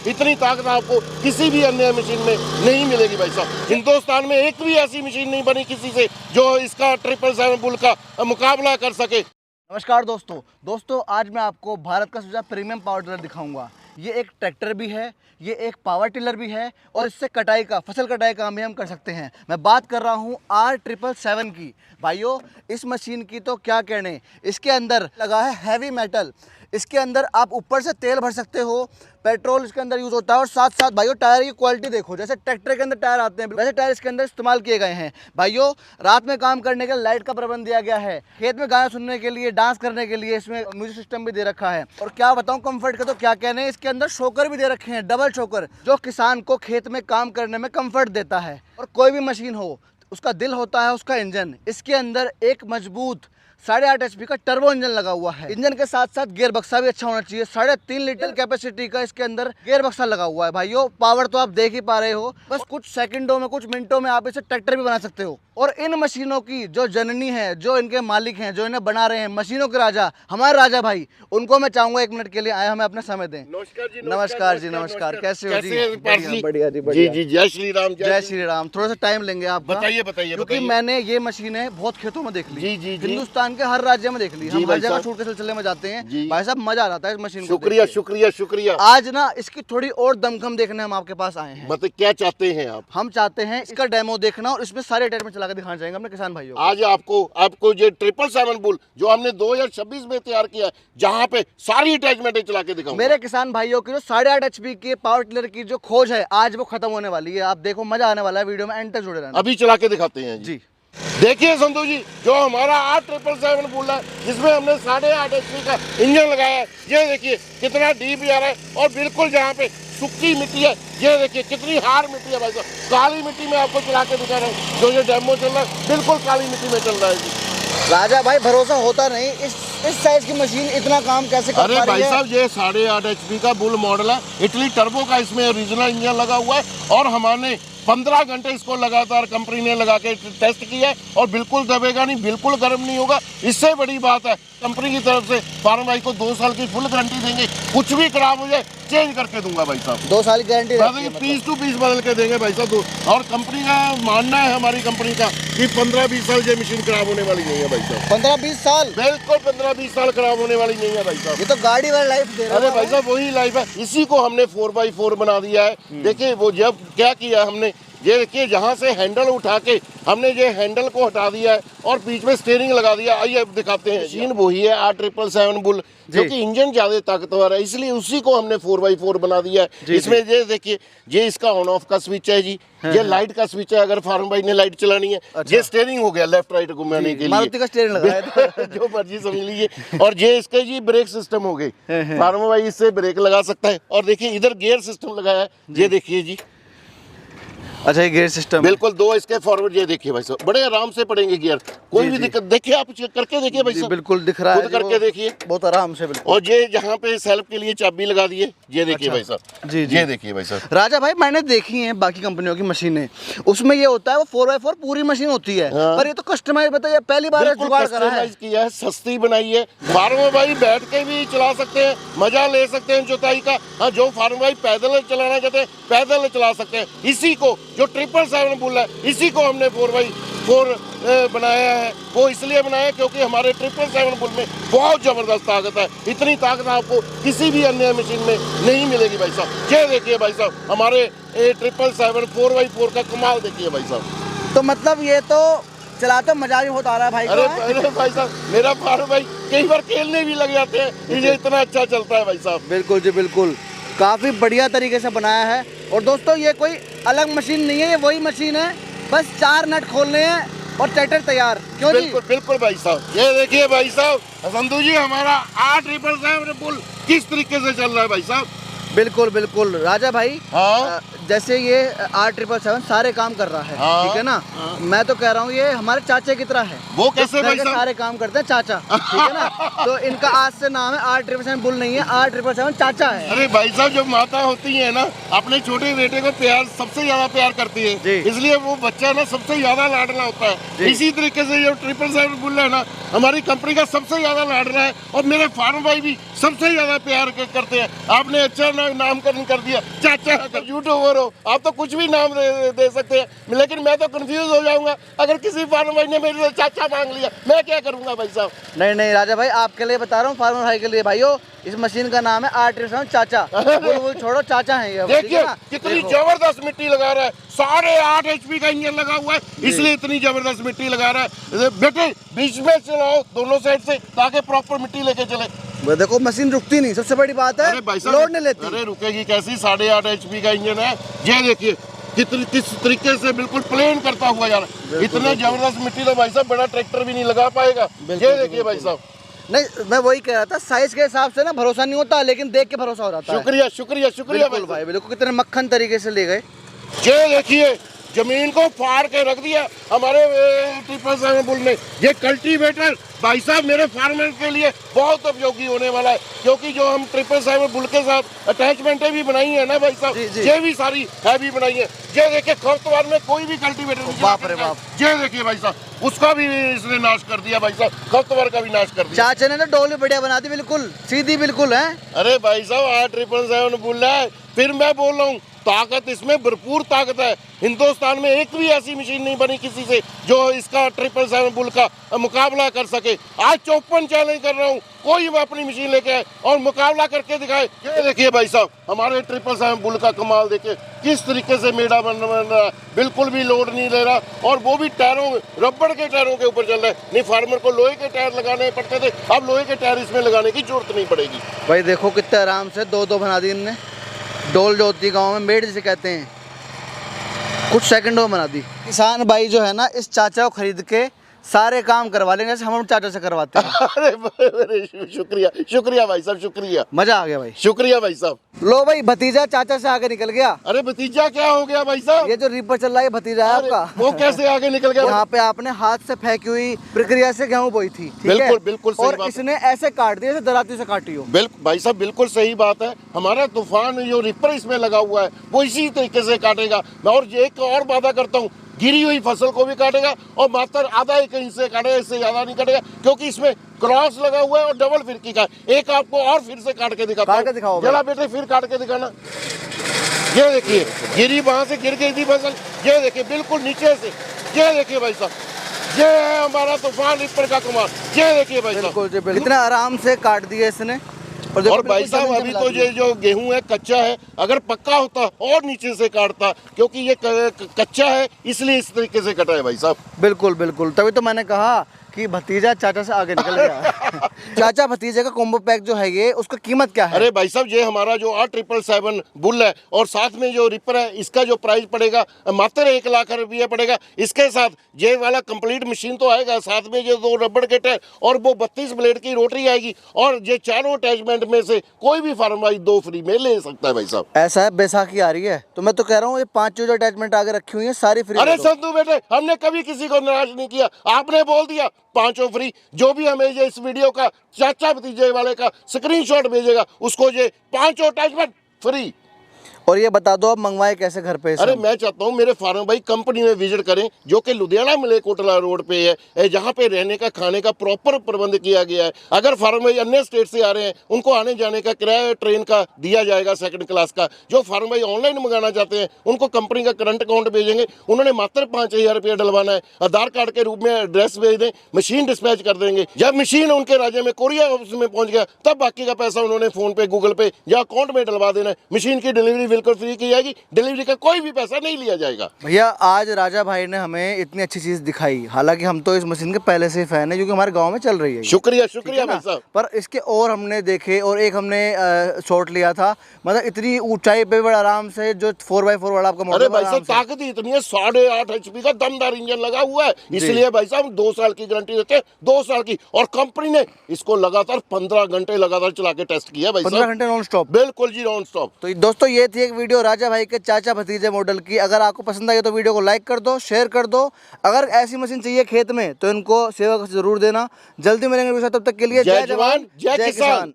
इतनी ताकत आपको किसी भी अन्य मशीन में नहीं मिलेगी भाई साहब। हिंदुस्तान में एक भी ऐसी मशीन नहीं बनी किसी से जो इसका 777 बुल का मुकाबला कर सके। नमस्कार दोस्तों आज मैं आपको भारत का सबसे प्रीमियम पावर टिलर दिखाऊंगा। ये एक ट्रैक्टर भी है, ये एक पावर टिलर भी है और इससे फसल कटाई काम भी हम कर सकते हैं। मैं बात कर रहा हूँ R777 की। भाइयों, इस मशीन की तो क्या कहने, इसके अंदर लगा है हैवी मेटल। इसके अंदर आप ऊपर से तेल भर सकते हो, पेट्रोल इसके अंदर यूज़ होता है और साथ साथ भाइयों टायर की क्वालिटी देखो, जैसे ट्रैक्टर के अंदर टायर आते हैं वैसे टायर इसके अंदर इस्तेमाल किए गए हैं। भाइयों, रात में काम करने के लिए लाइट का प्रबंध दिया गया है, खेत में गाना सुनने के लिए, डांस करने के लिए इसमें म्यूजिक सिस्टम भी दे रखा है। और क्या बताऊं कंफर्ट का तो क्या कहने, इसके अंदर शोकर भी दे रखे हैं, डबल शोकर, जो किसान को खेत में काम करने में कंफर्ट देता है। और कोई भी मशीन हो उसका दिल होता है उसका इंजन। इसके अंदर एक मजबूत 8.5 HP का टर्बो इंजन लगा हुआ है। इंजन के साथ साथ गियर बक्सा भी अच्छा होना चाहिए। 3.5 लीटर कैपेसिटी का इसके अंदर गियर बक्सा लगा हुआ है। भाइयों, पावर तो आप देख ही पा रहे हो, बस कुछ सेकंडों में, कुछ मिनटों में आप इसे ट्रैक्टर भी बना सकते हो। और इन मशीनों की जो जननी है, जो इनके मालिक हैं, जो इन्हें बना रहे हैं, मशीनों के राजा, हमारे राजा भाई, उनको मैं चाहूंगा 1 मिनट के लिए आए, हमें अपना समय दें। नमस्कार जी, नमस्कार। कैसे हो जी? बढ़िया जी। जय श्री राम। जय श्री राम। थोड़ा सा टाइम लेंगे आप, बताइए क्योंकि मैंने ये मशीनें बहुत खेतों में देख ली, जी। हिंदुस्तान के हर राज्य में देख ली। हम हर जगह शूट के सिलसिले में जाते हैं भाई साहब, मजा आता है इस मशीन को। शुक्रिया। आज ना इसकी थोड़ी और दमखम देखने हम आपके पास आए हैं। मतलब क्या चाहते हैं आप? हम चाहते हैं इसका डेमो देखना और इसमें सारे अटैचमेंट चला के दिखाना चाहेंगे अपने किसान भाइयों को। आज आपको ये 777 बुल जो हमने 2026 में तैयार किया है, जहाँ पे सारी अटैचमेंट चला के दिखाऊंगा। मेरे किसान भाइयों की जो 8.5 HP की पावर टिलर की जो खोज है, आज वो खत्म होने वाली है। आप देखो, मजा आने वाला है, वीडियो में एंड तक जुड़े रहना। अभी चला के दिखाते हैं जी। देखिए संतोष जी, जो हमारा 777 बुल है, जिसमें हमने 8.5 HP का इंजन लगाया है, ये देखिए कितना डीप जा रहा है। और बिल्कुल जहाँ पे सूखी मिट्टी है, ये देखिए कितनी हार्ड मिट्टी है भाई साहब। काली मिट्टी में आपको चला के दिखा रहा हूँ। जो ये डेमो चल रहा है, बिल्कुल काली मिट्टी में चल रहा है जी। राजा भाई, भरोसा होता नहीं, इस साइज की मशीन इतना काम कैसे कर पा रही है? अरे भाई साहब, ये 8.5 HP का बुल मॉडल है, इटली टर्बो का इसमें ओरिजिनल इंजन लगा हुआ है। और हमने 15 घंटे इसको लगातार कंपनी ने लगा के टेस्ट किया है और बिल्कुल दबेगा नहीं, बिल्कुल गर्म नहीं होगा। इससे बड़ी बात है, कंपनी की तरफ से फार्म भाई को 2 साल की फुल गारंटी देंगे। कुछ भी खराब हो जाए चेंज करके दूंगा भाई साहब। 2 साल की गारंटी, पीस टू पीस बदल के देंगे भाई साहब। और कंपनी का मानना है, हमारी कंपनी का, कि 15-20 साल ये मशीन खराब होने वाली नहीं है भाई साहब। 15-20 साल? बिल्कुल 15-20 साल खराब होने वाली नहीं है भाई साहब। ये तो गाड़ी वाली लाइफ दे रहा है। अरे भाई साहब, वही लाइफ है। इसी को हमने 4x4 बना दिया है। देखिए वो जब क्या किया हमने, ये देखिए जहाँ से हैंडल उठा के हमने ये हैंडल को हटा दिया है और बीच में स्टीयरिंग लगा दिया। आइए अब दिखाते हैं। मशीन वही है 777 बुल, जो कि इंजन ज्यादा ताकतवर है, इसलिए उसी को हमने 4x4 बना दिया है। इसमें ये देखिए, ये इसका ऑन ऑफ का स्विच है जी, ये लाइट का स्विच है अगर फार्म भाई ने लाइट चलानी है। ये स्टीयरिंग हो गया लेफ्ट राइट घुमाने के लिए, मारुति का स्टीयरिंग लगाया है जो मर्जी समझ लीजिए। और ये इसके जी ब्रेक सिस्टम हो गए, फार्म भाई इससे ब्रेक लगा सकता है। और देखिए इधर गियर सिस्टम लगाया है, ये देखिए जी। अच्छा, ये गियर सिस्टम बिल्कुल 2 इसके फॉरवर्ड, ये देखिए भाई साहब, बड़े आराम से पड़ेंगे गियर, कोई भी दिक्कत। देखिए आप करके देखिए भाई साहब, बिल्कुल दिख रहा है, खुद करके देखिए बहुत आराम से बिल्कुल। और ये जहाँ पे सेल्फ के लिए चाबी लगा दी है, ये देखिए भाई साहब। जी, ये देखिए भाई साहब। राजा भाई, मैंने देखी है बाकी कंपनियों की मशीनें, उसमें ये होता है वो 4x4 पूरी मशीन होती है। पर ये तो कस्टमाइज, बताइए पहली बार जुगाड़ करा है, किया है, सस्ती बनाई है। फार्म भाई बैठ के भी चला सकते हैं, मजा ले सकते हैं जुताई का। हाँ, जो फार्म भाई पैदल चलाना चाहते हैं पैदल चला सकते हैं। इसी को जो 777 बुल है, इसी को हमने 4x4 बनाया है। वो इसलिए बनाया क्योंकि हमारे 777 बुल में बहुत जबरदस्त ताकत है। इतनी ताकत आपको किसी भी अन्य मशीन में नहीं मिलेगी भाई साहब। ये देखिए भाई साहब, हमारे 777 4x4 का कमाल देखिए भाई साहब। तो मतलब ये तो चलाते मजा भी बहुत आ रहा है भाई। अरे भाई साहब, मेरा फार्म भाई कई बार खेलने भी लग जाते हैं, ये इतना अच्छा चलता है भाई साहब। बिल्कुल जी, बिल्कुल, काफी बढ़िया तरीके से बनाया है। और दोस्तों, ये कोई अलग मशीन नहीं है, ये वही मशीन है, बस 4 नट खोलने हैं और ट्रैक्टर तैयार। क्यों जी? बिल्कुल भाई साहब। ये देखिए भाई साहब, संधू जी, हमारा 777 बुल किस तरीके से चल रहा है भाई साहब। बिल्कुल राजा भाई। हाँ, जैसे ये R777 सारे काम कर रहा है, हाँ, ठीक है ना। हाँ। मैं तो कह रहा हूँ ये हमारे चाचा की तरह है। वो कैसे भाई साहब? सारे काम करते हैं चाचा, ठीक है ना। तो इनका आज से नाम है R777 बुल नहीं है, R777 चाचा है। अरे भाई साहब, जो माता होती है ना, अपने छोटे बेटे को प्यार सबसे ज्यादा प्यार करती है, जी। इसलिए वो बच्चा ना सबसे ज्यादा लाडला होता है। इसी तरीके से जो 777 बुल है ना, हमारी कंपनी का सबसे ज्यादा लाडला है, और मेरे फार्म भाई भी सबसे ज्यादा प्यार करते हैं। आपने अच्छा नामकरण कर दिया, चाचा का यूट्यूबर हो आप, तो कुछ भी नाम दे सकते हैं, लेकिन मैं तो कंफ्यूज हो जाऊंगा अगर किसी फार्म भाई ने मेरे से चाचा मांग लिया, मैं क्या करूंगा भाई साहब। नहीं नहीं राजा भाई, आपके लिए बता रहा हूँ, फार्मर भाई के लिए। भाइयों, इस मशीन का नाम है R777 चाचा। बुल छोड़ो, चाचा है ये। देखिए कितनी जबरदस्त मिट्टी लगा रहा है, 8.5 HP का इंजन लगा हुआ है, इसलिए इतनी जबरदस्त मिट्टी लगा रहा है। बेटे बीच में चलाओ दोनों साइड से, ताकि प्रॉपर मिट्टी लेके चले। देखो मशीन रुकती नहीं, सबसे बड़ी बात है, लोड नहीं लेती। अरे रुकेगी कैसी, 8.5 HP का इंजन है। ये देखिए किस तरीके से बिल्कुल प्लेन करता हुआ जा रहा है। इतना जबरदस्त मिट्टी तो भाई साहब बड़ा ट्रैक्टर भी नहीं लगा पाएगा। ये देखिए भाई साहब। नहीं, मैं वही कह रहा था, साइज के हिसाब से ना भरोसा नहीं होता, लेकिन देख के भरोसा हो जाता है। शुक्रिया शुक्रिया शुक्रिया भाई, बिल्कुल कितने मक्खन तरीके से ले गए। ये देखिए जमीन को फाड़ के रख दिया हमारे 777 बुल ने। ये कल्टीवेटर भाई साहब मेरे फार्मर के लिए बहुत उपयोगी होने वाला है, क्योंकि जो हम 777 बुल के साथ अटैचमेंटें भी बनाई है ना भाई साहब, ये भी सारी हैवी बनाई है। ये देखिए खरपतवार में कोई भी कल्टीवेटर नहीं, बाप रे बाप। ये देखिए भाई साहब, उसका भी इसने नाश कर दिया भाई साहब, खरपतवार का भी नाश कर दिया। चाचा ने तो डोल भी बढ़िया बना दी, बिल्कुल सीधी बिल्कुल है। अरे भाई साहब 777 बुल है, फिर मैं बोल रहा हूँ ताकत इसमें भरपूर ताकत है। हिंदुस्तान में एक भी ऐसी मशीन नहीं बनी किसी से जो इसका 777 बुल का मुकाबला कर सके। आज 54 चैलेंज कर रहा हूँ, कोई भी अपनी मशीन लेके आए और मुकाबला करके दिखाए। ये देखिए भाई साहब हमारे 777 बुल का कमाल देखिए, किस तरीके से मेड़ा बन रहा है, बिल्कुल भी लोड नहीं ले रहा, और वो भी टायरों रबड़ के टायरों के ऊपर चल रहा है। नहीं फार्मर को लोहे के टायर लगाने पड़ते थे, अब लोहे के टायर इसमें लगाने की जरूरत नहीं पड़ेगी। भाई देखो कितने आराम से दो बना दी इनने। डोल जो होती है गाँव में मेड़ जिसे कहते हैं, कुछ सेकंडों में बना दी। किसान भाई जो है ना, इस चाचा को खरीद के सारे काम करवा लेंगे जैसे हम चाचा से करवाते हैं। अरे शुक्रिया शुक्रिया भाई साहब, शुक्रिया, मजा आ गया भाई, शुक्रिया भाई साहब। लो भाई, भतीजा चाचा से आगे निकल गया। अरे भतीजा क्या हो गया भाई साहब? ये जो रीपर चल रहा है भतीजा है आपका। वो कैसे आगे निकल गया? यहाँ पे आपने हाथ से फेंकी हुई प्रक्रिया से गेहूं बोई थी, ठीक बिल्कुल है? बिल्कुल सही और बात इसने ऐसे काट दिया जैसे दराती से काटी हो। बिल्कुल भाई साहब, बिल्कुल सही बात है। हमारा तूफान जो रिपर इसमें लगा हुआ है वो इसी तरीके से काटेगा। मैं और एक और वादा करता हूँ, गिरी हुई फसल को भी काटेगा, और मात्र आधा एक इंच से काटेगा, इससे ज्यादा नहीं काटेगा, क्योंकि इसमें क्रॉस लगा हुआ है और डबल फिरकी का। एक आपको और फिर से काट के दिखाता हूं। जरा बेटे फिर काट के दिखाना। ये देखिए गिरी, वहां से गिर गई थी फसल, ये देखिए बिल्कुल नीचे से। ये देखिए भाई साहब, ये है हमारा तूफान रिपर का कमाल। ये देखिए भाई साहब कितना आराम से काट दिया इसने। और भाई साहब अभी तो ये जो गेहूं है कच्चा है, अगर पक्का होता और नीचे से काटता, क्योंकि ये कच्चा है इसलिए इस तरीके से कटा है भाई साहब। बिल्कुल बिल्कुल, तभी तो मैंने कहा कि भतीजा चाचा से आगे निकल गया। चाचा भतीजे का कॉम्बो पैक जो है ये, उसका कीमत क्या है? अरे भाई साहब ये हमारा जो 777 बुल है और साथ में जो रिपर है, इसका जो प्राइस पड़ेगा मात्र 1 लाख रुपया पड़ेगा। इसके साथ ये वाला कंप्लीट मशीन तो आएगा, साथ में जो 2 रबड़ के टायर और वो 32 ब्लेड की रोटरी आएगी, और ये चारों अटैचमेंट में से कोई भी फार्म भाई 2 फ्री में ले सकता है भाई साहब। ऐसा है, बैसाखी आ रही है तो मैं तो कह रहा हूँ ये 5 जो अटैचमेंट आगे रखी हुई है सारी फ्री। अरे संतू बेटे, हमने कभी किसी को निराश नहीं किया, आपने बोल दिया 5 फ्री। जो भी हमें ये इस वीडियो का चाचा भतीजे वाले का स्क्रीनशॉट भेजेगा उसको ये 5 अटैचमेंट फ्री। और ये बता दो अब मंगवाए कैसे घर पे? अरे मैं चाहता हूँ मेरे फार्म भाई कंपनी में विजिट करें, जो कि लुधियाना मलेरकोटला रोड पे है, जहाँ पे रहने का खाने का प्रॉपर प्रबंध किया गया है। अगर फार्म भाई अन्य स्टेट से आ रहे हैं, उनको आने जाने का किराया ट्रेन का दिया जाएगा 2nd क्लास का। जो फार्म भाई ऑनलाइन मंगाना चाहते हैं उनको कंपनी का करंट अकाउंट भेजेंगे, उन्होंने मात्र 5000 रुपया डलवाना है, आधार कार्ड के रूप में एड्रेस भेज दें, मशीन डिस्पैच कर देंगे। जब मशीन उनके राज्य में कोरियर ऑफिस में पहुंच गया, तब बाकी का पैसा उन्होंने फोन पे, गूगल पे या अकाउंट में डलवा देना है। मशीन की डिलीवरी बिल्कुल फ्री की जाएगी, डिलीवरी का कोई भी पैसा नहीं लिया जाएगा। भैया आज राजा भाई ने हमें इतनी अच्छी चीज दिखाई, हालांकि हम तो इस मशीन के पहले से फैन है क्योंकि हमारे गांव में चल रही है। शुक्रिया शुक्रिया भाई साहब। पर इसके और हमने देखे, और एक हमने शॉट लिया था, मतलब इतनी ऊंचाई पे बड़ा आराम से जो 4x4 वाला आपका मॉडल। अरे भाई साहब ताकत ही इतनी है, 8.5 HP का दमदार इंजन लगा हुआ है, इसलिए भाई साहब 2 साल की गारंटी देते हैं, 2 साल की। और कंपनी ने इसको लगातार 15 घंटे लगातार चला के टेस्ट किया भाई साहब। 15 घंटे नॉन स्टॉप? बिल्कुल जी नॉन स्टॉप। तो दोस्तों ये थी थी एक वीडियो राजा भाई के चाचा भतीजे मॉडल की। अगर आपको पसंद आई तो वीडियो को लाइक कर दो, शेयर कर दो। अगर ऐसी मशीन चाहिए खेत में तो इनको सेवा ज़रूर देना। जल्दी मिलेंगे, तब तक के लिए जय जवान जय किसान।